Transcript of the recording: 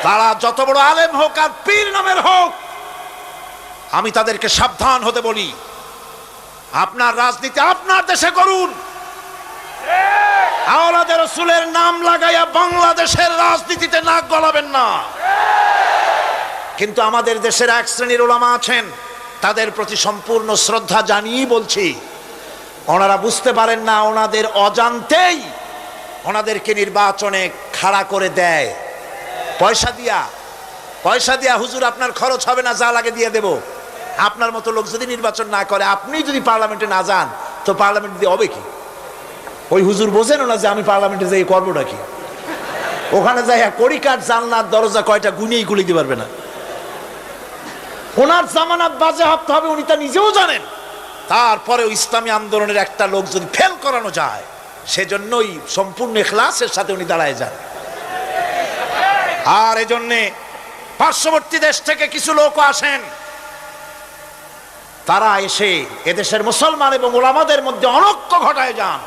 তারা যত বড় আলেম হোক আর পীর নামের হোক, আমি তাদেরকে সাবধান হতে বলি, আপনার রাজনীতি আপনার দেশে করুন, আওলাদে রাসূলের নাম লাগাইয়া বাংলাদেশের রাজনীতিতে নাক গলাবেন না। কিন্তু আমাদের দেশের এক শ্রেণীর উলামা আছেন, তাদের প্রতি সম্পূর্ণ শ্রদ্ধা জানিয়ে বলছি, ওনারা বুঝতে পারেন না, ওনাদের অজান্তেই ওনাদেরকে নির্বাচনে খাড়া করে দেয় পয়সা দিয়া। হুজুর আপনার খরচ হবে না, যা লাগে দিয়ে দেব। আপনার মতো লোক যদি নির্বাচন না করে, আপনি যদি পার্লামেন্টে না যান, তো পার্লামেন্ট দিয়ে হবে কি? ওই হুজুর বোঝেন না যে আমি পার্লামেন্টে যাই করবো নাকি? ওখানে যাই কড়িকাঠ জানলার দরজা কয়টা গুনিয়েই খুলে দিতে পারবে না। ওনার জামানত বাজেয়াপ্ত হবে, উনি তা নিজেও জানেন। তারপরেও ইসলামী আন্দোলনের একটা লোক যদি ফেল করানো যায়, সেজন্যই সম্পূর্ণ ইখলাসের সাথে উনি দাঁড়ায় যান। আর এজন্যে পার্শ্ববর্তী দেশ থেকে কিছু লোক আসেন, তারা এসে এদেশের মুসলমান এবং উলামাদের মধ্যে অনৈক্য ঘটায় যান।